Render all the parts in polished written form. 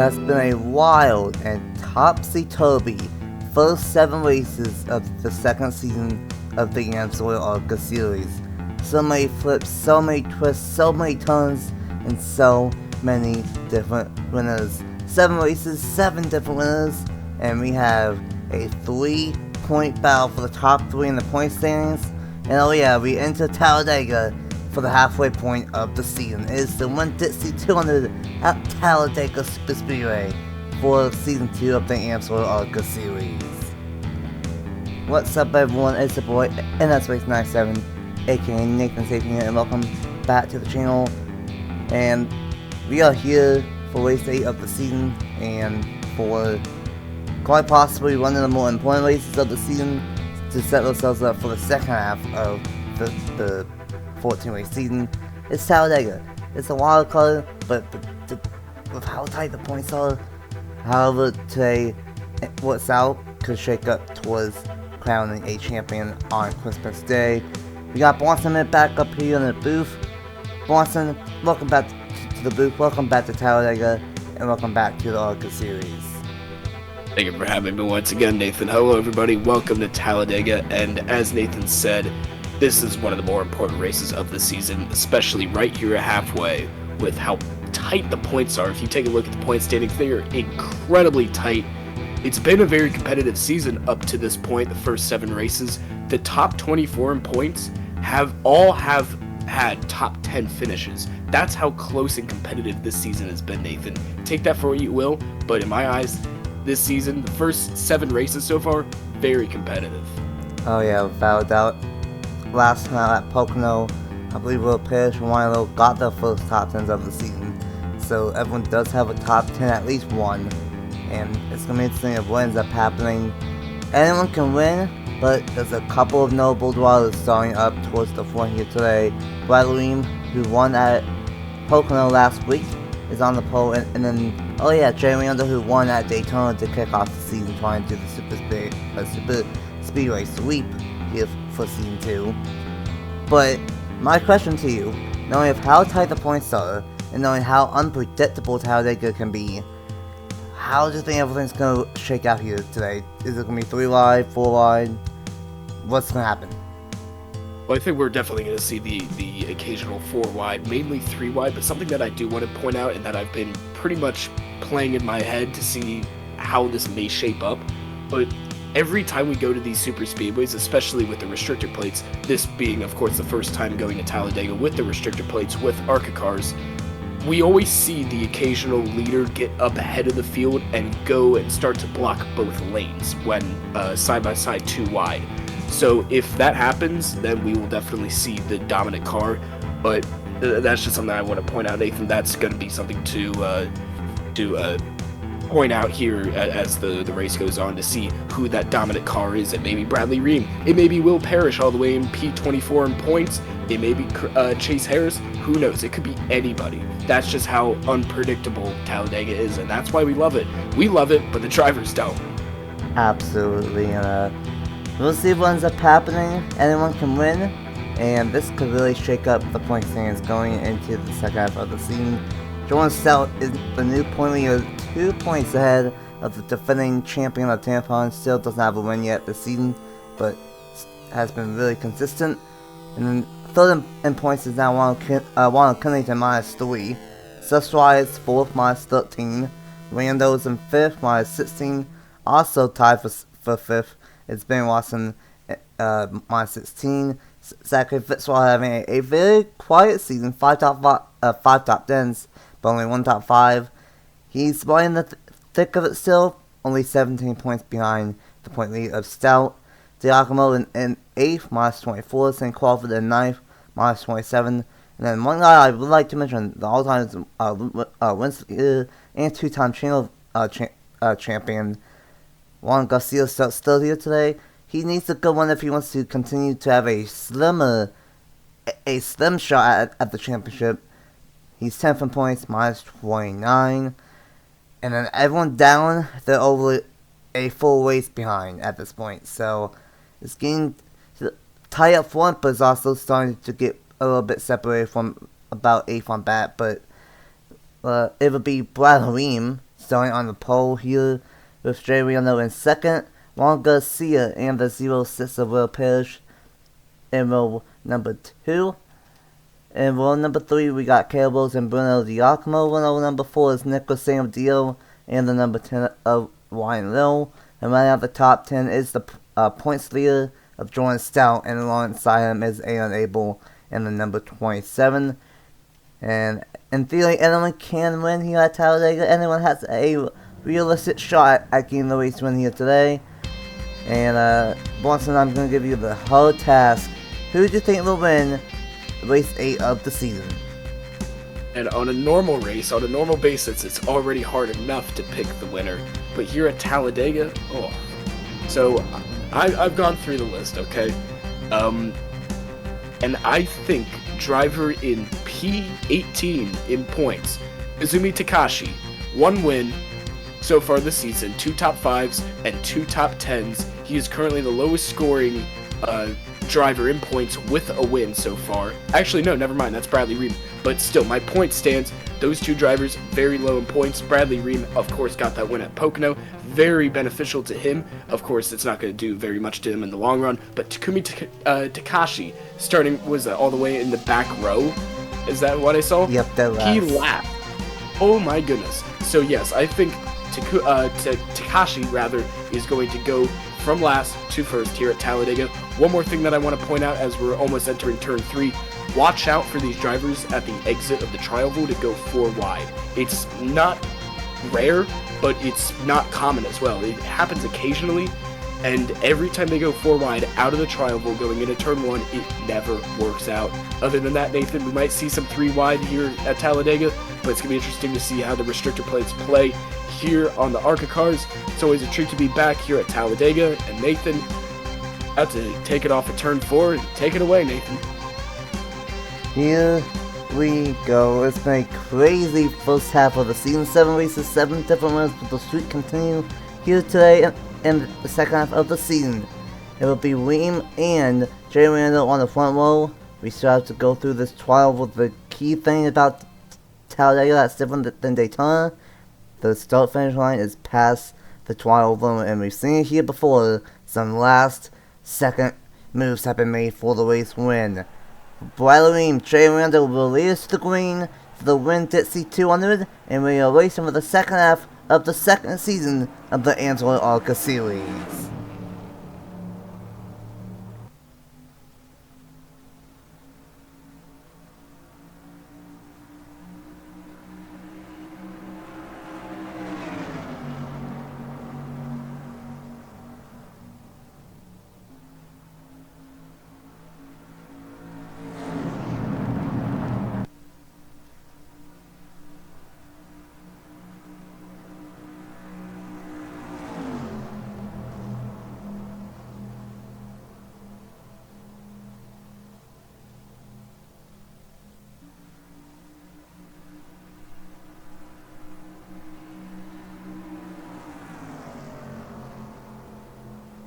has been a wild and topsy-turvy first 7 races of the second season of the Amsoil ARCA Series. So many flips, so many twists, so many turns, and so many different winners. 7 races, 7 different winners, and we have a 3-point battle for the top 3 in the point standings. And oh yeah, we enter Talladega for the halfway point of the season. It is the Winn-Dixie 200 at Talladega Superspeedway for Season 2 of the Amsoil ARCA Series. What's up everyone, it's your boy NR2003, aka Nathan Stapleton, and welcome back to the channel. And we are here for race 8 of the season, and for quite possibly one of the more important races of the season to set ourselves up for the second half of the 14-race season. It's Talladega. It's a wild card, but with how tight the points are, however today what's out could shake up towards crowning a champion on Christmas Day. We got Boston back up here in the booth. Boston, welcome back to the booth, welcome back to Talladega, and welcome back to the ARCA Series. Thank you for having me once again, Nathan. Hello everybody, welcome to Talladega, and as Nathan said, this is one of the more important races of the season, especially right here halfway with how tight the points are. If you take a look at the point standings, they are incredibly tight. It's been a very competitive season up to this point, the first 7 races. The top 24 in points have had top 10 finishes. That's how close and competitive this season has been, Nathan. Take that for what you will, but in my eyes, this season, the first 7 races so far, very competitive. Oh yeah, without a doubt. Last night at Pocono, I believe Will Parrish and Wilo got their first top 10s of the season. So everyone does have a top 10, at least one. And it's going to be interesting of what ends up happening. Anyone can win, but there's a couple of notable drivers starting up towards the front here today. Bradley, who won at Pocono last week, is on the pole. And then, oh yeah, Jeremy Under, who won at Daytona to kick off the season, trying to do the Super Speedway sweep here for Season 2. But my question to you, knowing of how tight the points are, and knowing how unpredictable Talladega can be, how do you think everything's going to shake out here today? Is it going to be 3 wide, 4 wide? What's going to happen? Well, I think we're definitely going to see the occasional 4 wide, mainly 3 wide, but something that I do want to point out and that I've been pretty much playing in my head to see how this may shape up, but every time we go to these super speedways, especially with the restrictor plates, this being of course the first time going to Talladega with the restrictor plates with ARCA cars, we always see the occasional leader get up ahead of the field and go and start to block both lanes when side by side 2 wide. So if that happens, then we will definitely see the dominant car, but that's just something I want to point out, Nathan. That's going to be something to point out here as the race goes on, to see who that dominant car is. It may be Bradley Ream, it may be Will Parrish all the way in P24 in points, it may be Chase Harris, who knows, it could be anybody. That's just how unpredictable Talladega is, and that's why we love it. We love it, but the drivers don't. Absolutely, and we'll see what ends up happening. Anyone can win, and this could really shake up the point standings going into the second half of the season. Jordan Stout is the new point leader, 2 points ahead of the defending champion of Tampon. Still doesn't have a win yet this season, but has been really consistent. And then third in points is now Juan Kennington -3. Sestrai is 4th -13. Rando's in 5th -16. Also tied for 5th is Ben Watson -16. Zachary Fitzgerald having a very quiet season, 5 top 10s, but only 1 top 5. He's right in the thick of it still, only 17 points behind the point lead of Stout. Giacomo in 8th, -24, St. Crawford in 9th, -27. And then one guy I would like to mention, the all-time win and 2-time channel champion, Juan Garcia, still here today. He needs a good one if he wants to continue to have a slim shot at the championship. He's 10th in points, -29. And then everyone down, they're over a full race behind at this point. So it's getting tight up front, but it's also starting to get a little bit separated from about 8th on bat. But it would be Brad Hareem starting on the pole here with Jay Riano in second. Juan Garcia and the 06 of Will Parrish in row number 2. In row number 3, we got Carlos and Bruno Giacomo. In row number 4 is Nicholas Samdio and the number 10 of Ryan Lowe. And right at the top 10 is the points leader of Jordan Stout, and alongside him is Aaron Abel and the number 27. And in theory, anyone can win here at Talladega. Anyone has a realistic shot at getting the race win here today. And Bronson, I'm going to give you the hard task. Who do you think will win race 8 of the season? And on a normal race, on a normal basis, it's already hard enough to pick the winner. But here at Talladega, oh. So I've gone through the list, okay? And I think driver in P18 in points, Izumi Takashi, 1 win so far this season, 2 top 5s and 2 top 10s. He is currently the lowest scoring driver in points with a win so far. Actually, no, never mind, that's Bradley Ream. But still, my point stands. Those 2 drivers, very low in points. Bradley Ream, of course, got that win at Pocono. Very beneficial to him. Of course, it's not going to do very much to him in the long run. But Takumi Takashi, starting, was all the way in the back row? Is that what I saw? Yep, that last. He lapped. Oh my goodness. So yes, I think Takashi, rather, is going to go from last to first here at Talladega. One more thing that I want to point out as we're almost entering turn 3. Watch out for these drivers at the exit of the trioval to go 4 wide. It's not rare, but it's not common as well. It happens occasionally, and every time they go 4 wide out of the trioval going into turn 1, it never works out. Other than that, Nathan, we might see some 3 wide here at Talladega, but it's going to be interesting to see how the restrictor plates play here on the ARCA cars. It's always a treat to be back here at Talladega, and Nathan, about to take it off at turn 4. Take it away, Nathan. Here we go. It's been a crazy first half of the season. 7 races, 7 different winners, but the streak continue here today in the second half of the season. It will be Ream and Jay Randall on the front row. We still have to go through this trial with the key thing about Talladega that's different than Daytona. The start finish line is past the trial limit, and we've seen it here before. Some last second moves have been made for the race win. Bradley Jay Randall will lead us to the green for the Winn-Dixie 200, and we are racing for the second half of the second season of the Amsoil ARCA Series.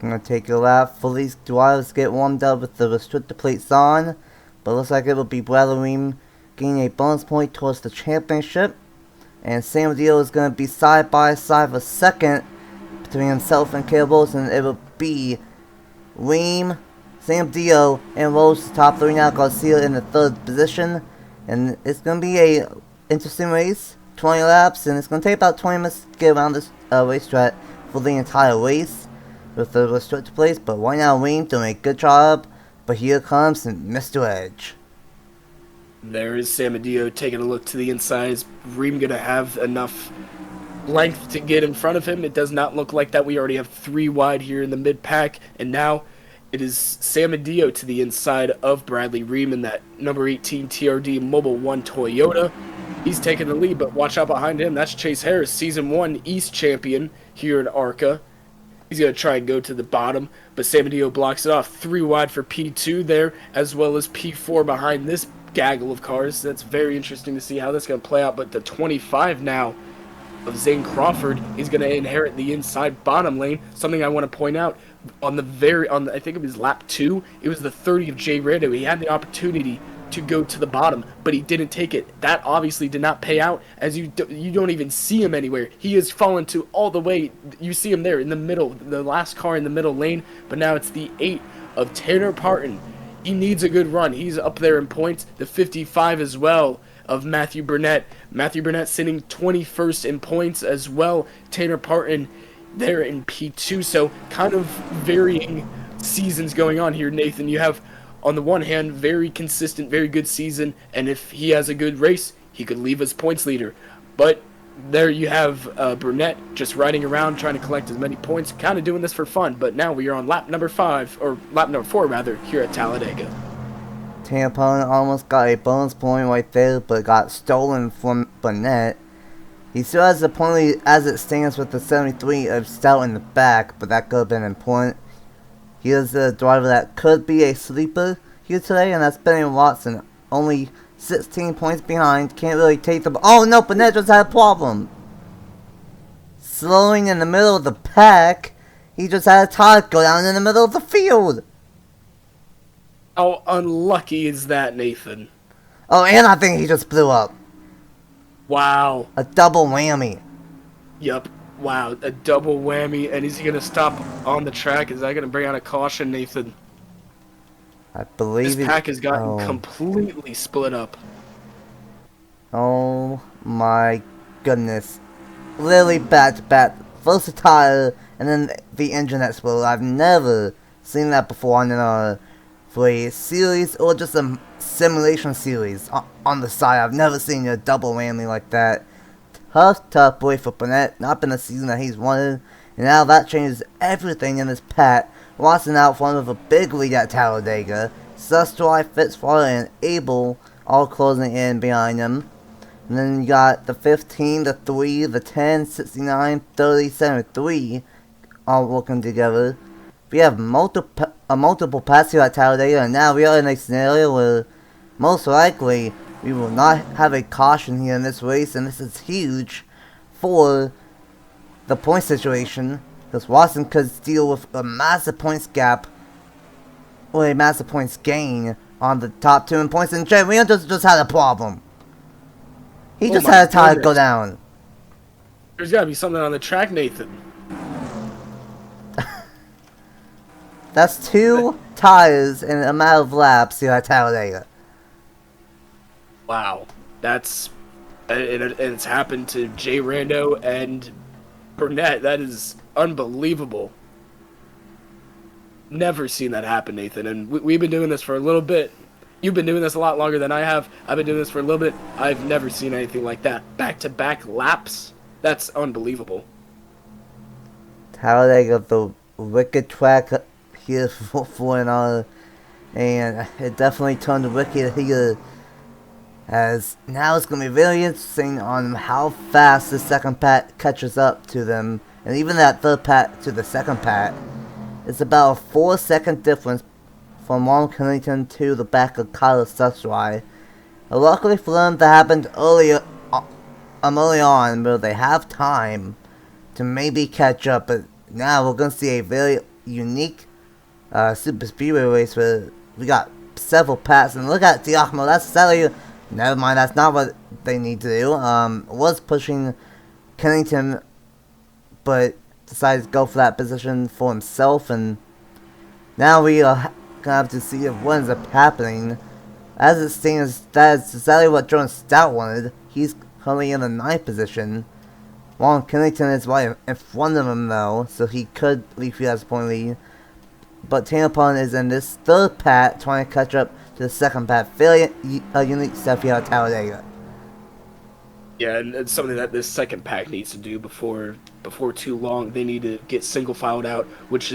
I'm going to take a lap for these drivers get warmed up with the restrictor plates on. But it looks like it will be Bradley getting a bonus point towards the championship. And Sam Dio is going to be side by side for second between himself and Carlos. And it will be Ream, Sam Dio, and Rose, top 3 now. Garcia in the 3rd position. And it's going to be a interesting race. 20 laps. And it's going to take about 20 minutes to get around this racetrack for the entire race with the restrictor plates, but right now Ream doing a good job. But here comes Mr. Edge. There is Samadillo taking a look to the inside. Is Ream going to have enough length to get in front of him? It does not look like that. We already have 3 wide here in the mid-pack, and now it is Samadillo to the inside of Bradley Ream in that number 18 TRD Mobile 1 Toyota. He's taking the lead, but watch out behind him. That's Chase Harris, Season 1 East champion here in ARCA. He's going to try and go to the bottom, but Samadillo blocks it off. 3 wide for P2 there, as well as P4 behind this gaggle of cars. That's very interesting to see how that's going to play out, but the 25 now of Zane Crawford is going to inherit the inside bottom lane. Something I want to point out, I think it was lap 2, it was the 30 of Jay Rando. He had the opportunity to go to the bottom, but he didn't take it. That obviously did not pay out, as you don't even see him anywhere. He has fallen to all the way. You see him there in the middle, the last car in the middle lane, but now it's the 8 of Tanner Parton. He needs a good run. He's up there in points. The 55 as well of Matthew Burnett. Matthew Burnett sitting 21st in points as well. Tanner Parton there in P2. So kind of varying seasons going on here, Nathan. You have, on the one hand, very consistent, very good season, and if he has a good race, he could leave as points leader. But there you have Burnett just riding around trying to collect as many points, kind of doing this for fun. But now we are on lap number 4 rather, here at Talladega. Tanner Parton almost got a bonus point right there, but got stolen from Burnett. He still has the point lead as it stands with the 73 of Stout in the back, but that could have been important. He is a driver that could be a sleeper here today, and that's Benny Watson. Only 16 points behind, can't really take the... Oh no, Burnett just had a problem. Slowing in the middle of the pack, he just had a tire go down in the middle of the field. How unlucky is that, Nathan? Oh, and I think he just blew up. Wow. A double whammy. Yup. Wow, a double whammy, and is he going to stop on the track? Is that going to bring out a caution, Nathan? I believe this pack has gotten completely split up. Oh my goodness. Literally back to back. First the tire, and then the engine exploded. I've never seen that before on for a series or just a simulation series on the side. I've never seen a double whammy like that. Tough boy for Burnett. Not been a season that he's wanted. And now that changes everything in this pack. Watson out front of a big lead at Talladega. Sustry, Fitzwater, and Abel all closing in behind him. And then you got the 15, the 3, the 10, 69, 30, 73 all working together. We have multiple passes here at Talladega, and now we are in a scenario where most likely we will not have a caution here in this race, and this is huge for the point situation, because Watson could deal with a massive points gap or a massive points gain on the top 2 in points, and Jay Reno just had a problem. He just had a tire go down. There's got to be something on the track, Nathan. That's 2 tires in a matter of laps here at Talladega. Wow, that's it's happened to Jay Rando and Burnett. That is unbelievable. Never seen that happen, Nathan. And we've been doing this for a little bit. You've been doing this a lot longer than I have. I've been doing this for a little bit. I've never seen anything like that. Back-to-back laps. That's unbelievable. Talladega, the wicked track here for an and it definitely turned wicked here. As now it's going to be very interesting on how fast the second pack catches up to them. And even that third pack to the second pack. It's about a 4-second difference from Ron Kennington to the back of Kyle Sustry. Luckily for them, that happened early on, where they have time to maybe catch up. But now we're going to see a very unique Superspeedway race where we got several packs. And look at Diakmo, that's sadly... Never mind, that's not what they need to do. Was pushing Kennington, but decided to go for that position for himself, and now we are gonna have to see what ends up happening. As it stands, that is exactly what Jordan Stout wanted. He's currently in the 9th position. While Kennington is right in front of him, though, so he could leave you as a point lead. But Tanner Parton is in this third pack, trying to catch up to the second pack. Very unique stuff here at Talladega. Yeah, and it's something that this second pack needs to do before too long. They need to get single filed out, which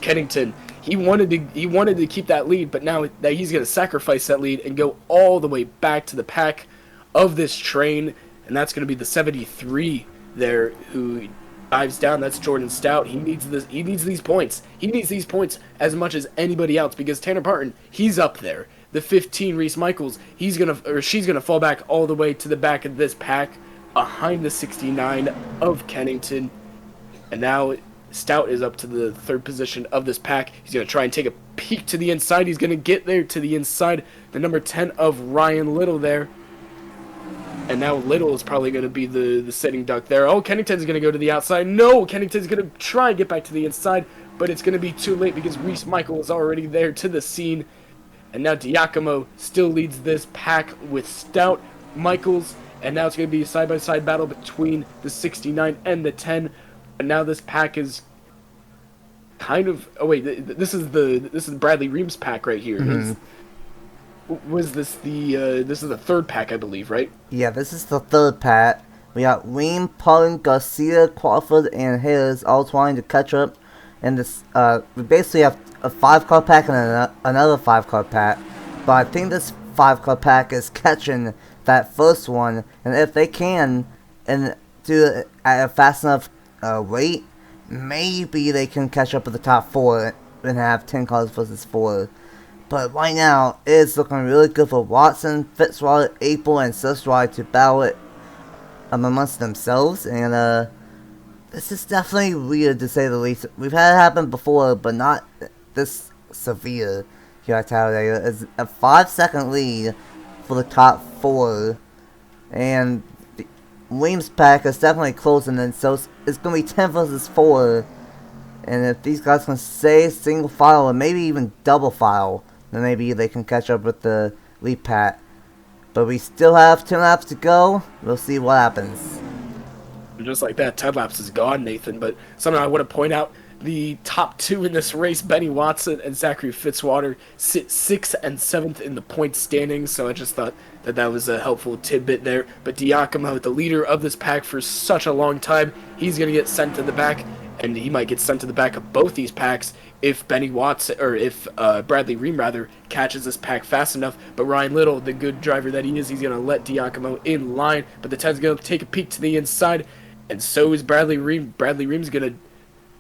Kennington, he wanted to keep that lead, but now that he's going to sacrifice that lead and go all the way back to the pack of this train, and that's going to be the 73 there who dives down. That's Jordan Stout. He needs this. He needs these points. He needs these points as much as anybody else, because Tanner Parton, he's up there. The 15, Reese Michaels, she's gonna fall back all the way to the back of this pack, behind the 69 of Kennington, and now Stout is up to the 3rd position of this pack. He's gonna try and take a peek to the inside. He's going to get there to the inside. The number 10 of Ryan Little there. And now Little is probably going to be the sitting duck there. Oh, Kennington's going to go to the outside. No, Kennington's going to try and get back to the inside, but it's going to be too late because Reese Michael is already there to the scene. And now Giacomo still leads this pack with Stout, Michaels, and now it's going to be a side-by-side battle between the 69 and the 10. And now this pack is kind of... Oh, wait, this is Bradley Ream's pack right here. Mm-hmm. Was this the... this is the third pack, I believe, right? Yeah, this is the third pack. We got Ream, Paulin, Garcia, Crawford, and Hayes all trying to catch up. And this, we basically have a 5-car pack and another 5-car pack. But I think this 5-car pack is catching that first one. And if they can, and do it at a fast enough rate, maybe they can catch up with the top 4 and have 10 cars versus 4. But right now, it's looking really good for Watson, Fitzwater, April, and Sustride to battle it amongst themselves. And this is definitely weird to say the least. We've had it happen before, but not this severe here at Talladega. It's a 5-second lead for the top 4. And Williams' pack is definitely closing in, so it's going to be 10 versus 4. And if these guys can stay single file or maybe even double file, then maybe they can catch up with the lead pack. But we still have 10 laps to go. We'll see what happens. Just like that, 10 laps is gone, Nathan. But something I want to point out, the top 2 in this race, Benny Watson and Zachary Fitzwater, sit 6th and 7th in the point standings. So I just thought that was a helpful tidbit there. But Giacomo, the leader of this pack for such a long time, he's going to get sent to the back. And he might get sent to the back of both these packs if Benny Watson, or if Bradley Ream rather, catches this pack fast enough. But Ryan Little, the good driver that he is, he's going to let Giacomo in line. But the 10's going to take a peek to the inside, and so is Bradley Ream. Bradley Ream's going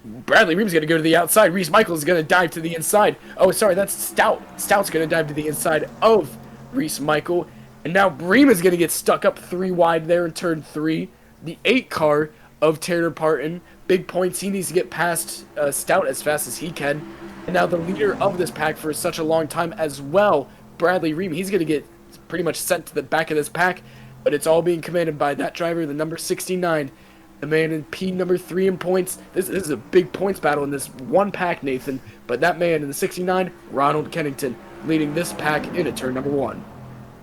to go to the outside. Reese Michaels is going to dive to the inside. Oh, sorry, that's Stout. Stout's going to dive to the inside of Reese Michael. And now Ream is going to get stuck up 3 wide there in turn 3. The 8 car of Tanner Parton. Big points. He needs to get past Stout as fast as he can. And now the leader of this pack for such a long time as well, Bradley Ream, he's going to get pretty much sent to the back of this pack. But it's all being commanded by that driver, the number 69. The man in P number 3 in points. This is a big points battle in this one pack, Nathan. But that man in the 69, Ronald Kennington, leading this pack into turn number 1.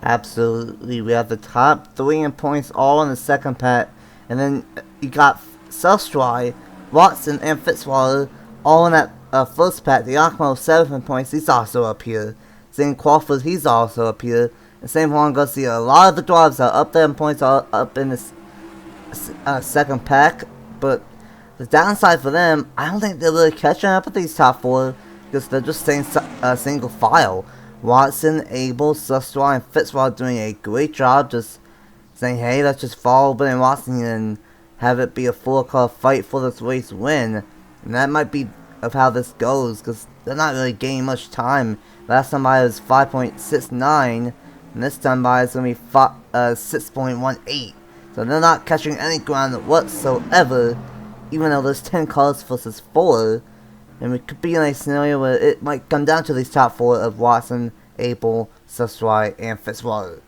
Absolutely. We have the top 3 in points all in the second pack. And then you got Sustride, Watson, and Fitzwater all in that first pack. The Giacomo 7th in points. He's also up here. Same Crawford, he's also up here. And same Juan Garcia. A lot of the drivers are up there in points, are up in this second pack, but the downside for them, I don't think they're really catching up with these top 4 because they're just staying single file. Watson, Abel, Sustride, and Fitzwater doing a great job just saying, hey, let's just follow Benny Watson and have it be a 4-car fight for this race win. And that might be of how this goes because they're not really gaining much time. Last time by was 5.69, and this time by is going to be 6.18. So they're not catching any ground whatsoever, even though there's 10 cars versus 4. And we could be in a scenario where it might come down to these top 4 of Watson, Abel, Sustride, and Fitzwater.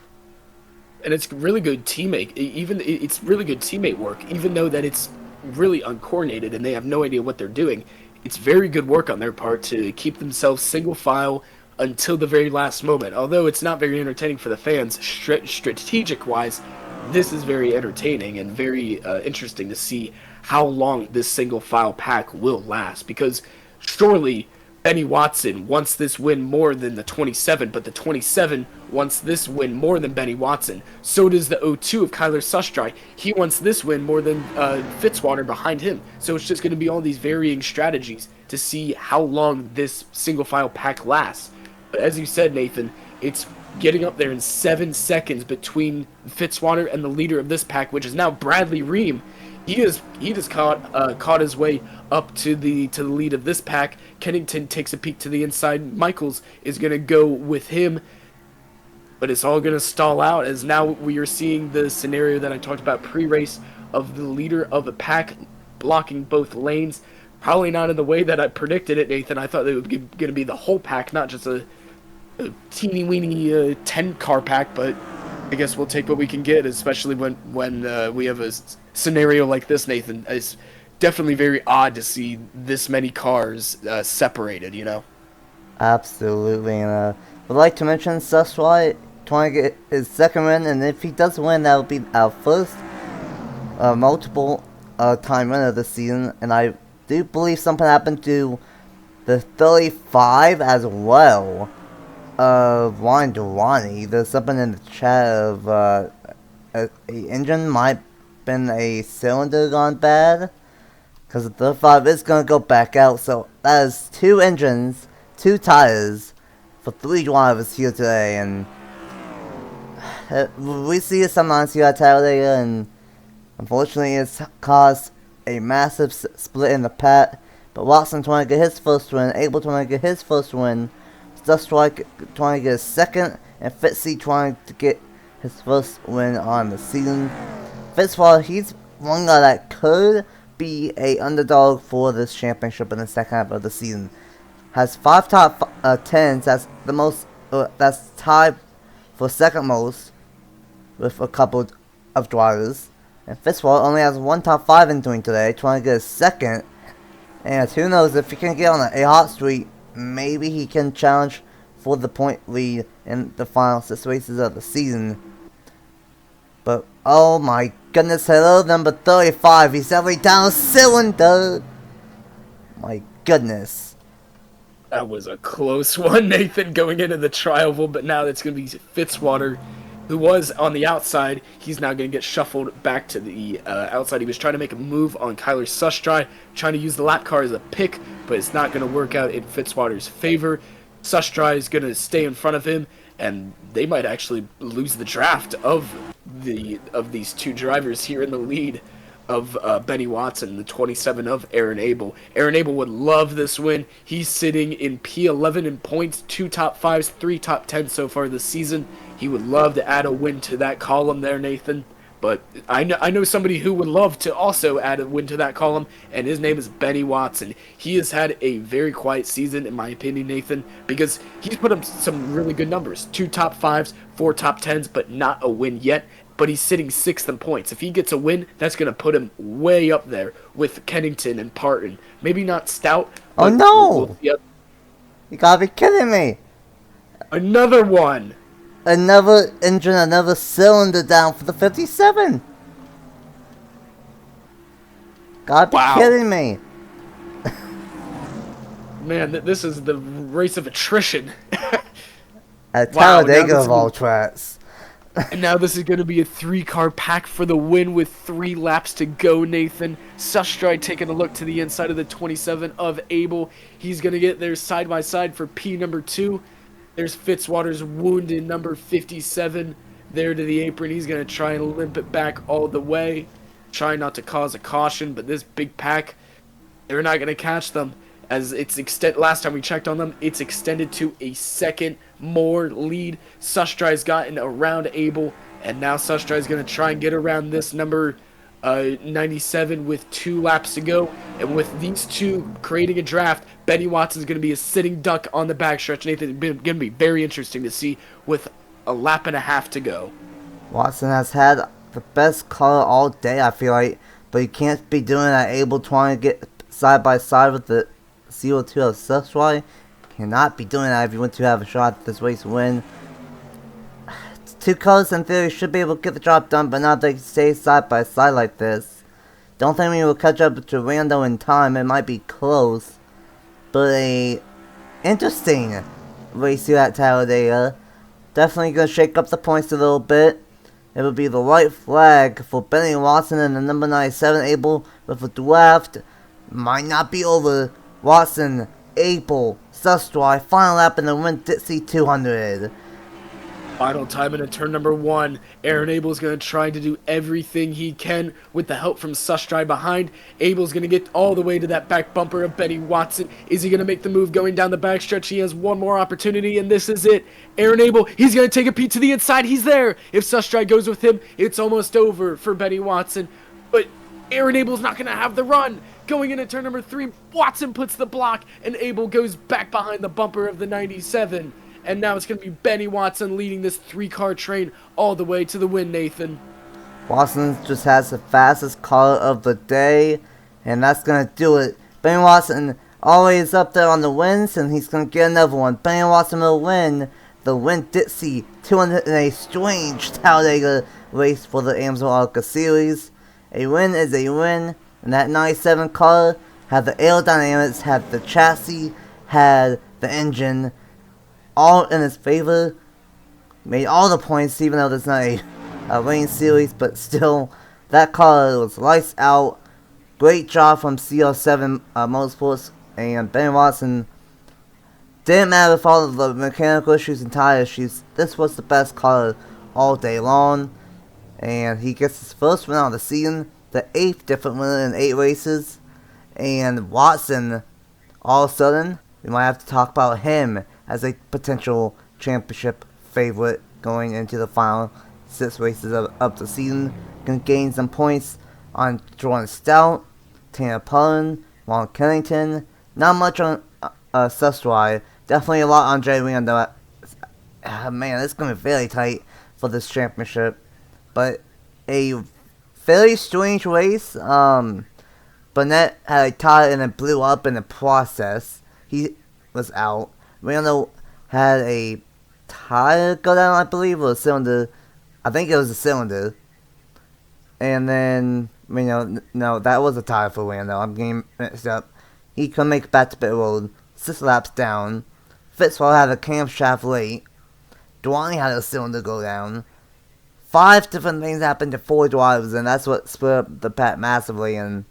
And it's really good teammate. It's really good teammate work, even though that it's really uncoordinated and they have no idea what they're doing. It's very good work on their part to keep themselves single file until the very last moment. Although it's not very entertaining for the fans, strategic-wise, this is very entertaining and very interesting to see how long this single file pack will last. Because surely Benny Watson wants this win more than the 27, but the 27 wants this win more than Benny Watson. So does the 02 of Kyler Sustride. He wants this win more than Fitzwater behind him. So it's just going to be all these varying strategies to see how long this single file pack lasts. But as you said, Nathan, it's getting up there in 7 seconds between Fitzwater and the leader of this pack, which is now Bradley Ream. He just caught his way up to the lead of this pack. Kennington takes a peek to the inside. Michaels is going to go with him, but it's all going to stall out as now we are seeing the scenario that I talked about pre-race of the leader of a pack blocking both lanes. Probably not in the way that I predicted it, Nathan. I thought it was going to be the whole pack, not just a teeny weeny 10 car pack, but I guess we'll take what we can get, especially when we have a scenario like this, Nathan. It's definitely very odd to see this many cars separated, you know? Absolutely, and would like to mention Suswai trying to get his second win, and if he does win, that will be our first multiple time win of the season, and I do believe something happened to the 35 as well of Juan Durrani. There's something in the chat of a engine might have been a cylinder gone bad, because the 35 is going to go back out, so that is 2 engines, 2 tires for 3 drivers here today, and we see it sometimes here at Talladega, and unfortunately it's caused a massive split in the pack. But Watson trying to get his first win, Abel trying to get his first win, Stustrike trying to get his second, and Fitzy trying to get his first win on the season. Fitzwater, he's one guy that could be a underdog for this championship in the second half of the season. Has 5 top 10s. That's the most. That's tied for second most with a couple of drivers. And Fitzwater only has 1 top 5 entering today, trying to get a second. And who knows, if he can get on a hot streak, maybe he can challenge for the point lead in the final 6 races of the season. But oh my goodness, hello number 35. He's every down a cylinder. My goodness. That was a close one, Nathan, going into the trial, but now it's going to be Fitzwater, who was on the outside. He's now going to get shuffled back to the outside. He was trying to make a move on Kyler Sustry, trying to use the lap car as a pick, but it's not going to work out in Fitzwater's favor. Sustry is going to stay in front of him, and they might actually lose the draft of these 2 drivers here in the lead of Benny Watson, the 27 of Aaron Abel. Aaron Abel would love this win. He's sitting in P11 in points, 2 top 5s, 3 top 10s so far this season. He would love to add a win to that column there, Nathan. But I know somebody who would love to also add a win to that column, and his name is Benny Watson. He has had a very quiet season, in my opinion, Nathan, because he's put up some really good numbers. 2 top 5s, 4 top 10s, but not a win yet. But he's sitting 6th in points. If he gets a win, that's going to put him way up there with Kennington and Parton. Maybe not Stout. Oh no! You gotta be kidding me! Another one! Another engine, another cylinder down for the 57! Gotta be kidding me! Man, this is the race of attrition. At Talladega of all tracks. And now this is going to be a 3-car pack for the win with 3 laps to go, Nathan. Sustry taking a look to the inside of the 27 of Abel. He's going to get there side by side for P number 2. There's Fitzwater's wounded number 57 there to the apron. He's going to try and limp it back all the way. Try not to cause a caution, but this big pack, they're not going to catch them. As it's last time we checked on them, it's extended to a second more lead. Sustry's gotten around Abel, and now Sustry's going to try and get around this number 97 with 2 laps to go. And with these 2 creating a draft, Benny Watson's going to be a sitting duck on the backstretch. Nathan, it's going to be very interesting to see with a lap and a half to go. Watson has had the best color all day, I feel like, but he can't be doing that. Abel trying to get side by side with the CO2 of Sustry. Cannot be doing that if you want to have a shot at this race win. 2 colors in theory should be able to get the job done, but not if they stay side by side like this. Don't think we will catch up to Rando in time. It might be close, but a interesting race here at Talladega. Definitely gonna shake up the points a little bit. It will be the white flag for Benny Watson and the number 97 Abel with a draft. Might not be over. Watson, Abel, Sustry, final lap in the Winn-Dixie 200. Final time into turn number 1. Aaron Abel's going to try to do everything he can with the help from Sustry behind. Abel's going to get all the way to that back bumper of Benny Watson. Is he going to make the move going down the backstretch? He has one more opportunity, and this is it. Aaron Abel, he's going to take a peek to the inside. He's there. If Sustry goes with him, it's almost over for Benny Watson. But Aaron Abel's not going to have the run, going in at turn number 3. Watson puts the block, and Abel goes back behind the bumper of the 97. And now it's going to be Benny Watson leading this 3-car train all the way to the win, Nathan. Watson just has the fastest car of the day, and that's going to do it. Benny Watson always up there on the wins, and he's going to get another one. Benny Watson will win the Winn-Dixie 200 in a strange Talladega race for the Amsoil ARCA Series. A win is a win, and that 97 car had the aerodynamics, had the chassis, had the engine, all in his favor. Made all the points, even though there's not a rain series, but still, that car was lights out. Great job from CR7 Motorsports, and Benny Watson. Didn't matter with all of the mechanical issues and tire issues, this was the best car all day long. And he gets his first win on the season, the 8th different winner in 8 races. And Watson, all of a sudden, we might have to talk about him as a potential championship favorite going into the final 6 races of the season. Gonna gain some points on Jordan Stout, Tanner Pullen, Ron Kennington. Not much on Suswai. Definitely a lot on Jay Wynn, though. Man, it's gonna be very tight for this championship. But a very strange race. Burnett had a tire and it blew up in the process. He was out. Randall had a tire go down, I believe, or a cylinder. I think it was a cylinder. And then, no, that was a tire for Randall. I'm getting mixed up. He couldn't make it back to pit road. 6 laps down. Fitzwater had a camshaft late. Dwani had a cylinder go down. 5 different things happened to 4 drivers, and that's what split up the pack massively. And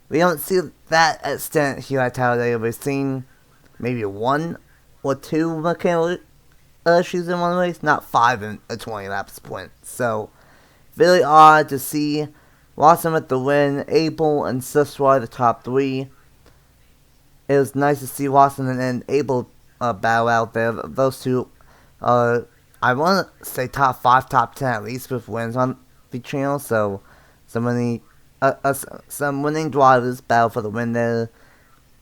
we don't see that extent here at Talladega. We've seen maybe 1 or 2 mechanical issues in one race, not 5 in a 20 lap sprint. So, really odd to see Watson with the win, Abel and Suswai the top 3. It was nice to see Watson and Abel battle out there. Those two are, I want to say, top 5, top 10 at least with wins on the channel. So, some winning drivers battle for the win there.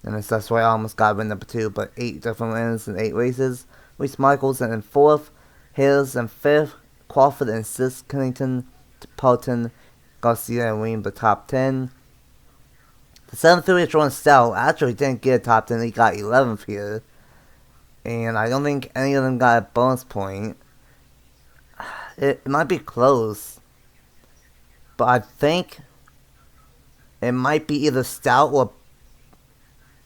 And then Suswai almost got win number 2, but 8 different wins in 8 races. Reese Michaels in 4th, Hills in 5th, Crawford in 6th, Kennington, Pelton, Garcia and William the top 10. The 7-3 Jordan Stout actually didn't get a top 10, he got 11th here. And I don't think any of them got a bonus point. It might be close, but I think it might be either Stout or...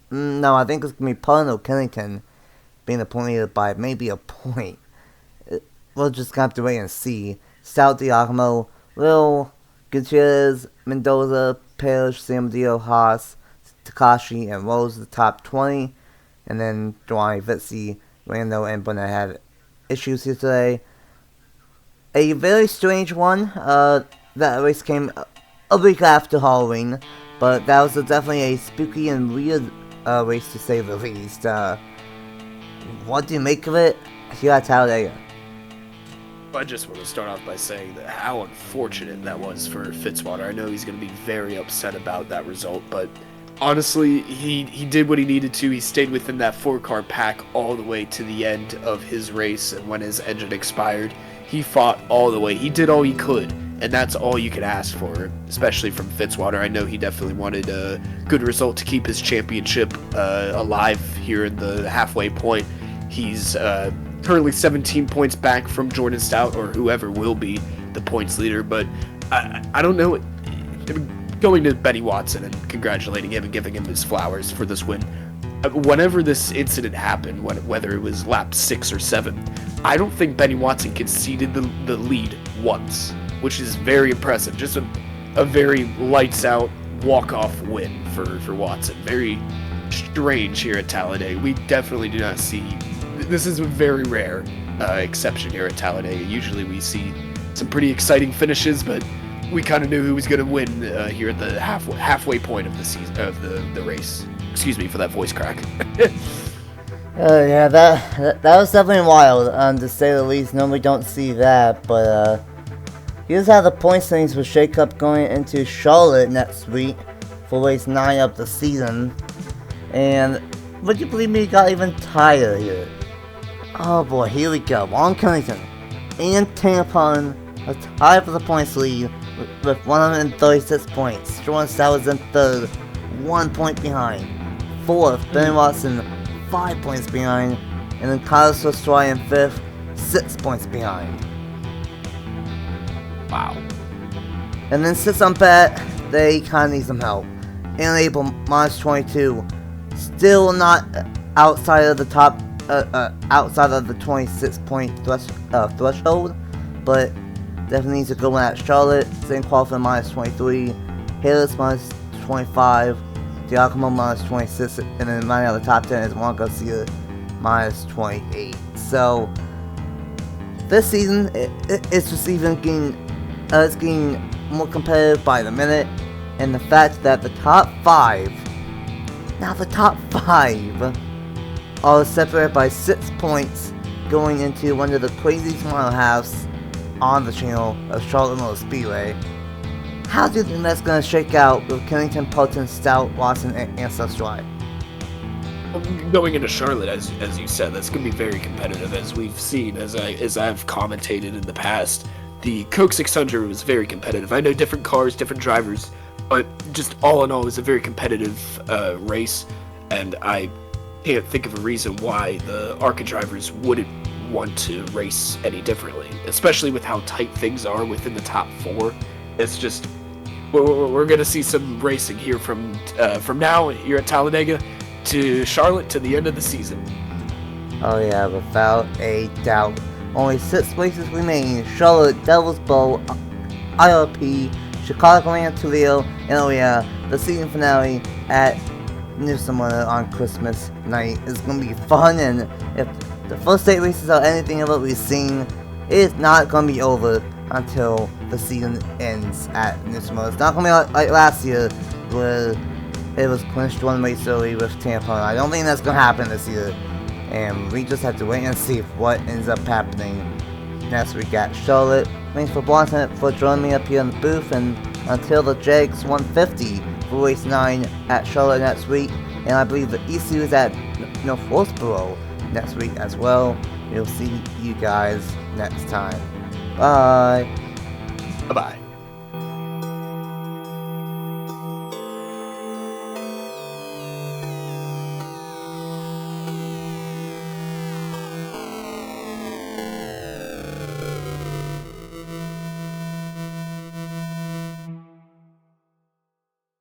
No, I think it's going to be Pelton or Kennington being the point leader by maybe a point. We'll just have to wait and see. Stout, Diacomo, Lil, Gutierrez, Mendoza, Page, Samadeo, Haas, Takashi, and Rose the top 20. And then Dwayne, Vitsi, Rando, and Burnett had issues here today. A very strange one. That race came a week after Halloween. But that was definitely a spooky and weird race to say the least. What do you make of it here at Talladega? I just want to start off by saying that how unfortunate that was for Fitzwater. I know he's going to be very upset about that result, but honestly, he did what he needed to. He stayed within that 4-car pack all the way to the end of his race, and when his engine expired, he fought all the way. He did all he could, and that's all you could ask for, especially from Fitzwater. I know he definitely wanted a good result to keep his championship alive here in the halfway point. He's currently 17 points back from Jordan Stout, or whoever will be the points leader, but I don't know. Going to Benny Watson and congratulating him and giving him his flowers for this win. Whenever this incident happened, whether it was lap 6 or 7, I don't think Benny Watson conceded the lead once, which is very impressive. Just a very lights-out walk-off win for Watson. Very strange here at Talladega. We definitely do not see... This is a very rare exception here at Talladega. Usually we see some pretty exciting finishes, but we kind of knew who was going to win here at the halfway point of the season, of the race. Excuse me for that voice crack. Yeah, that was definitely wild, to say the least. Normally don't see that, but here's how the point standings will shake up going into Charlotte next week for race 9 of the season. And would you believe me, got even tired here. Oh boy, here we go. Ron Killington and Tampon are tied for the points lead with 136 points. Jordan Stout is in third, 1 point behind. Fourth, Ben Watson, 5 points behind. And then Kyle Sostroy in fifth, 6 points behind. Wow. And then sits on bet, they kind of need some help. And Abel, minus 22. Still not outside of the top, outside of the 26 point threshold, but definitely needs a good one at Charlotte. Same qualifier minus 23, Harris minus 25, Giacomo minus 26, and then running out of the top 10 is Juan Garcia minus 28. So this season, it's just even getting more competitive by the minute, and the fact that the top 5. Now the top 5 are separated by 6 points going into one of the craziest mile halves on the channel of Charlotte Motor Speedway. How do you think that's going to shake out with Killington, Pelton, Stout, Watson, and Ancestry? Going into Charlotte, as you said, that's going to be very competitive, as we've seen, as I've commentated in the past. The Coke 600 was very competitive. I know different cars, different drivers, but just all in all, it was a very competitive race, and I can't think of a reason why the ARCA drivers wouldn't want to race any differently, especially with how tight things are within the top 4. It's just, we're going to see some racing here from now here at Talladega to Charlotte to the end of the season. Oh yeah, without a doubt. Only 6 races remain: Charlotte, Devil's Bowl, IRP, Chicago Grand Toledo, and oh yeah, the season finale at New Smyrna on Christmas night is going to be fun. And if the first 8 races are anything of what we've seen, it's not going to be over until the season ends at New Smyrna. It's not going to be like last year where it was clinched 1 race early with Tampa. I don't think that's going to happen this year, and we just have to wait and see what ends up happening next week at Charlotte. Thanks for watching, for joining me up here in the booth, and until the JX 150 for race 9 at Charlotte next week, and I believe the E-Series at North Wolfboro next week as well. We'll see you guys next time. Bye. Bye-bye.